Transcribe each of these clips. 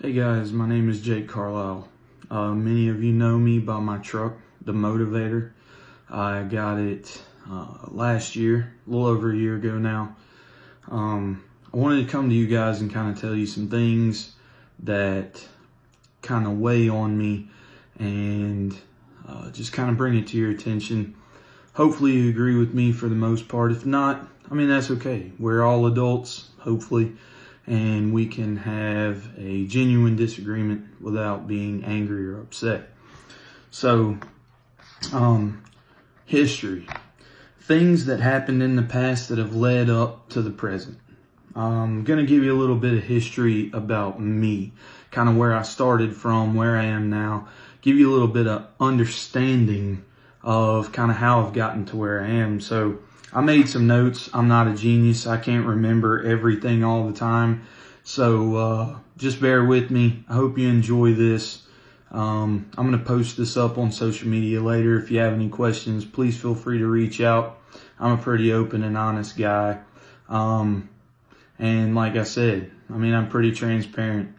Hey guys, my name is Jake Carlisle. Many of you know me by my truck, the Motiv8r. I got it last year, a little over a year ago now. I wanted to come to you guys and kind of tell you some things that kind of weigh on me and just kind of bring it to your attention. Hopefully you agree with me for the most part. If not, I mean, that's okay. We're all adults, hopefully, and we can have a genuine disagreement without being angry or upset. So, history. Things that happened in the past that have led up to the present. I'm going to give you a little bit of history about me, kind of where I started from, where I am now, give you a little bit of understanding of kind of how I've gotten to where I am. So I made some notes. I'm not a genius. I can't remember everything all the time. So just bear with me. I hope you enjoy this. I'm going to post this up on social media later. If you have any questions, please feel free to reach out. I'm a pretty open and honest guy. And like I said, I'm pretty transparent.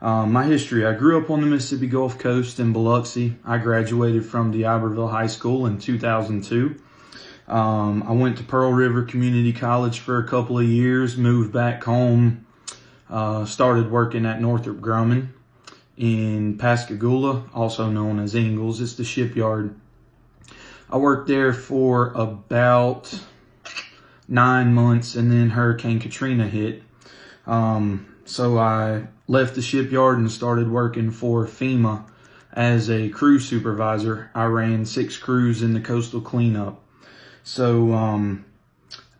My history, I grew up on the Mississippi Gulf Coast in Biloxi. I graduated from D'Iberville High School in 2002. I went to Pearl River Community College for a couple of years, moved back home, started working at Northrop Grumman in Pascagoula, also known as Ingalls. It's the shipyard. I worked there for about 9 months, and then Hurricane Katrina hit. So I left the shipyard and started working for FEMA as a crew supervisor. I ran 6 crews in the coastal cleanup. So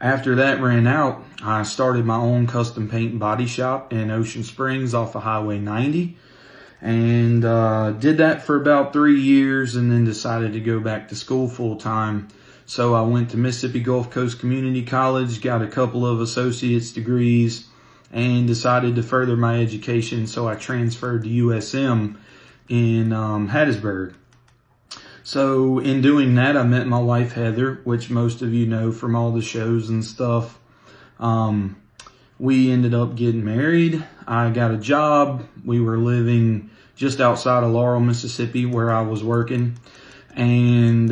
after that ran out, I started my own custom paint and body shop in Ocean Springs off of Highway 90. And did that for about 3 years and then decided to go back to school full time. So I went to Mississippi Gulf Coast Community College, got a couple of associate's degrees, and decided to further my education. So I transferred to USM in Hattiesburg. So in doing that, I met my wife, Heather, which most of you know from all the shows and stuff. We ended up getting married. I got a job. We were living just outside of Laurel, Mississippi, where I was working. And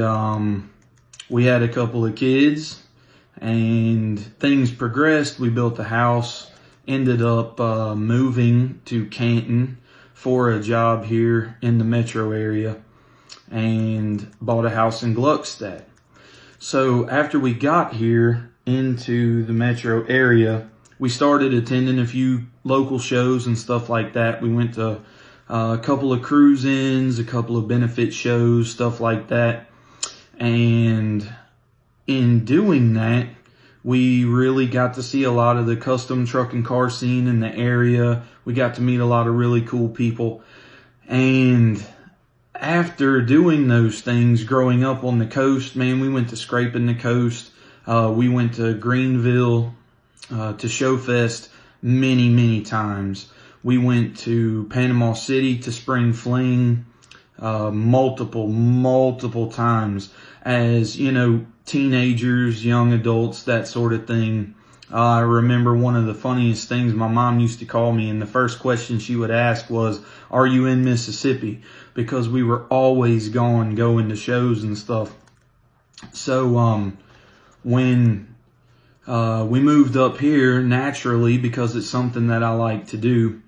we had a couple of kids, and things progressed. We built a house, ended up moving to Canton for a job here in the metro area, and bought a house in Gluckstadt. So after we got here into the metro area, we started attending a few local shows and stuff like that. We went to a couple of cruise-ins, a couple of benefit shows, stuff like that. And in doing that, we really got to see a lot of the custom truck and car scene in the area. We got to meet a lot of really cool people. And after doing those things, growing up on the coast, man, we went to Scraping the Coast. We went to Greenville, to Showfest many, many times. We went to Panama City to Spring Fling, multiple times as, teenagers, young adults, that sort of thing. I remember one of the funniest things my mom used to call me, and the first question she would ask was, "Are you in Mississippi?" Because we were always going to shows and stuff. So, when we moved up here, naturally, because it's something that I like to do,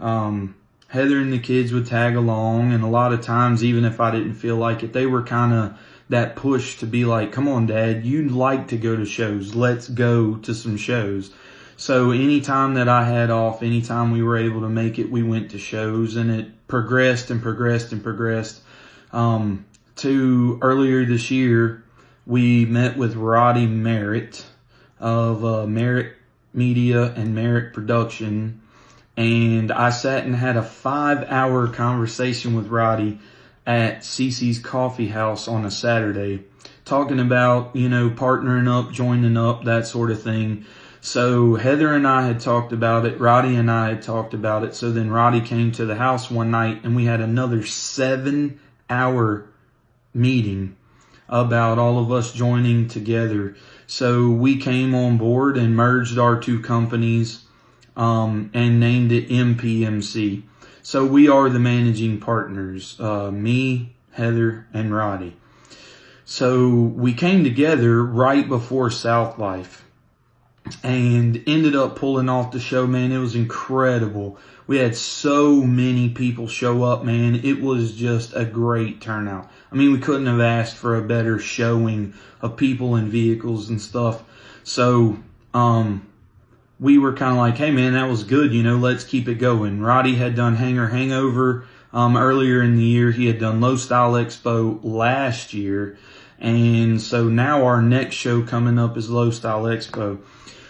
Heather and the kids would tag along, and a lot of times, even if I didn't feel like it, they were kind of that push to be like, "Come on, Dad, you like to go to shows. Let's go to some shows." So anytime that I had off, anytime we were able to make it, we went to shows, and it progressed and progressed and progressed. To earlier this year, we met with Roddy Merritt of Merritt Media and Merritt Production, and I sat and had a 5-hour conversation with Roddy at Cece's Coffee House on a Saturday, talking about, partnering up, joining up, that sort of thing. So Heather and I had talked about it. Roddy and I had talked about it. So then Roddy came to the house one night, and we had another 7-hour meeting about all of us joining together. So we came on board and merged our two companies, and named it MPMC. So we are the managing partners, me, Heather, and Roddy. So we came together right before South Life and ended up pulling off the show, man. It was incredible. We had so many people show up, man. It was just a great turnout. I mean, we couldn't have asked for a better showing of people and vehicles and stuff. So, we were kind of like, hey man, that was good, let's keep it going. Roddy had done Hangar Hangover, earlier in the year. He had done Low Style Expo last year. And so now our next show coming up is Low Style Expo.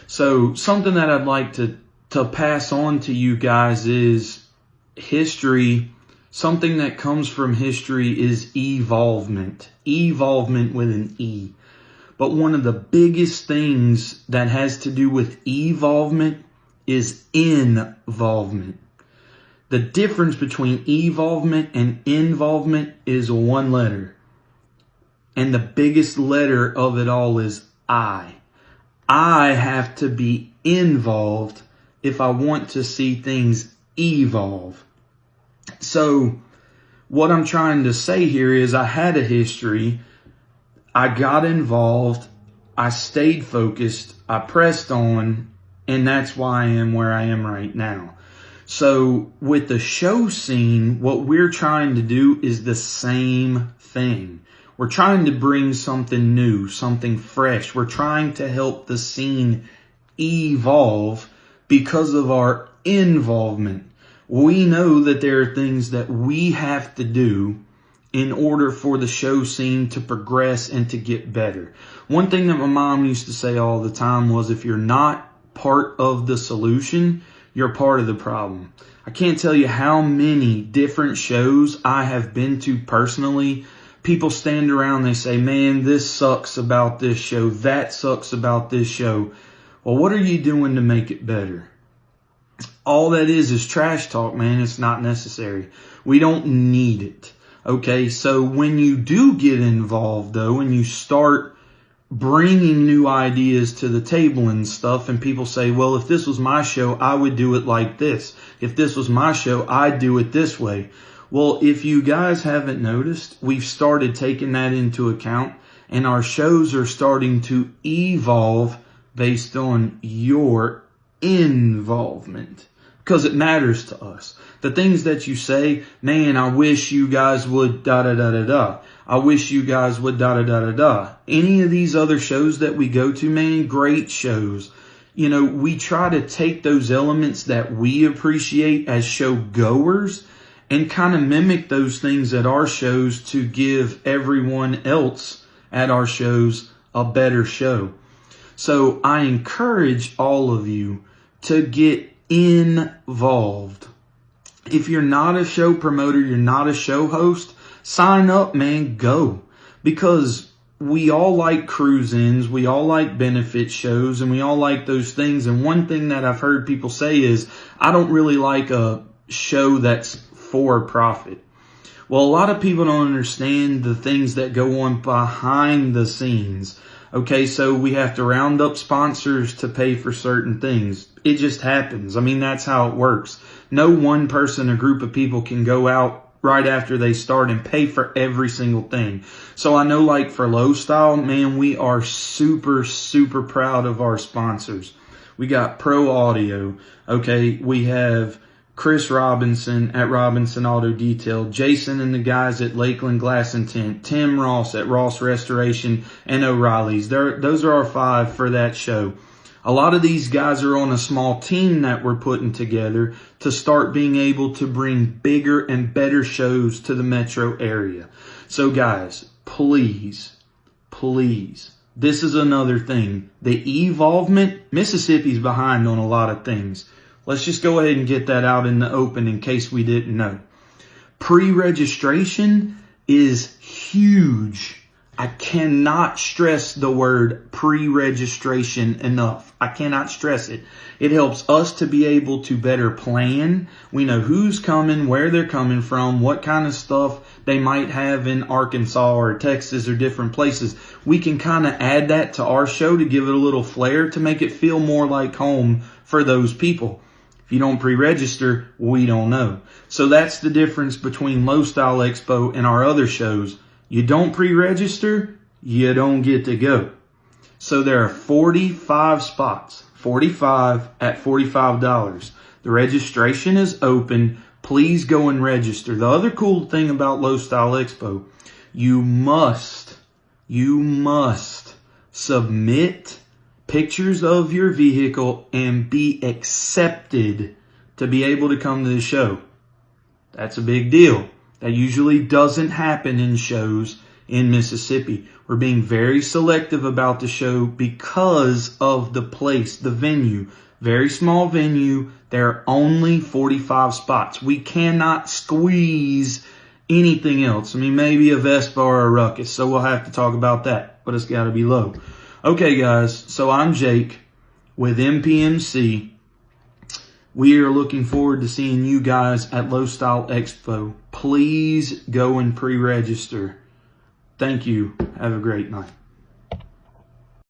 So something that I'd like to pass on to you guys is history. Something that comes from history is evolvement. Evolvement with an E. But one of the biggest things that has to do with evolvement is involvement. The difference between evolvement and involvement is one letter. And the biggest letter of it all is I. I have to be involved if I want to see things evolve. So what I'm trying to say here is I had a history. I got involved. I stayed focused. I pressed on. And that's why I am where I am right now. So with the show scene, what we're trying to do is the same thing. We're trying to bring something new, something fresh. We're trying to help the scene evolve because of our involvement. We know that there are things that we have to do in order for the show scene to progress and to get better. One thing that my mom used to say all the time was, if you're not part of the solution, you're part of the problem. I can't tell you how many different shows I have been to personally. People stand around, they say, man, this sucks about this show. That sucks about this show. Well, what are you doing to make it better? All that is trash talk, man. It's not necessary. We don't need it. Okay, so when you do get involved, though, and you start bringing new ideas to the table and stuff, and people say, well, if this was my show, I would do it like this. If this was my show, I'd do it this way. Well, if you guys haven't noticed, we've started taking that into account, and our shows are starting to evolve based on your involvement, because it matters to us. The things that you say, man, I wish you guys would da-da-da-da-da. I wish you guys would da-da-da-da-da. Any of these other shows that we go to, man, great shows. We try to take those elements that we appreciate as show goers and kind of mimic those things at our shows to give everyone else at our shows a better show. So I encourage all of you to get involved. If you're not a show promoter, you're not a show host, sign up, man, go. Because we all like cruise-ins, we all like benefit shows, and we all like those things. And one thing that I've heard people say is, I don't really like a show that's for profit. Well, a lot of people don't understand the things that go on behind the scenes. Okay, so we have to round up sponsors to pay for certain things. It just happens. I mean, that's how it works. No one person or group of people can go out right after they start and pay for every single thing. So I know, like for Low Style, man, we are super, super proud of our sponsors. We got Pro Audio. Okay, we have Chris Robinson at Robinson Auto Detail, Jason and the guys at Lakeland Glass and Tint, Tim Ross at Ross Restoration, and O'Reilly's. Those are our 5 for that show. A lot of these guys are on a small team that we're putting together to start being able to bring bigger and better shows to the metro area. So guys, please, this is another thing. The evolvement, Mississippi's behind on a lot of things. Let's just go ahead and get that out in the open in case we didn't know. Pre-registration is huge. I cannot stress the word pre-registration enough. I cannot stress it. It helps us to be able to better plan. We know who's coming, where they're coming from, what kind of stuff they might have in Arkansas or Texas or different places. We can kind of add that to our show to give it a little flair to make it feel more like home for those people. If you don't pre-register, we don't know. So that's the difference between Low Style Expo and our other shows. You don't pre-register, you don't get to go. So there are 45 spots, 45 at $45. The registration is open. Please go and register. The other cool thing about Low Style Expo, you must submit pictures of your vehicle and be accepted to be able to come to the show. That's a big deal. That usually doesn't happen in shows in Mississippi. We're being very selective about the show because of the place, the venue. Very small venue. There are only 45 spots. We cannot squeeze anything else. I mean, maybe a Vespa or a Ruckus, so we'll have to talk about that, but it's got to be low. Okay, guys, so I'm Jake with MPMC. We are looking forward to seeing you guys at Low Style Expo. Please go and pre-register. Thank you. Have a great night.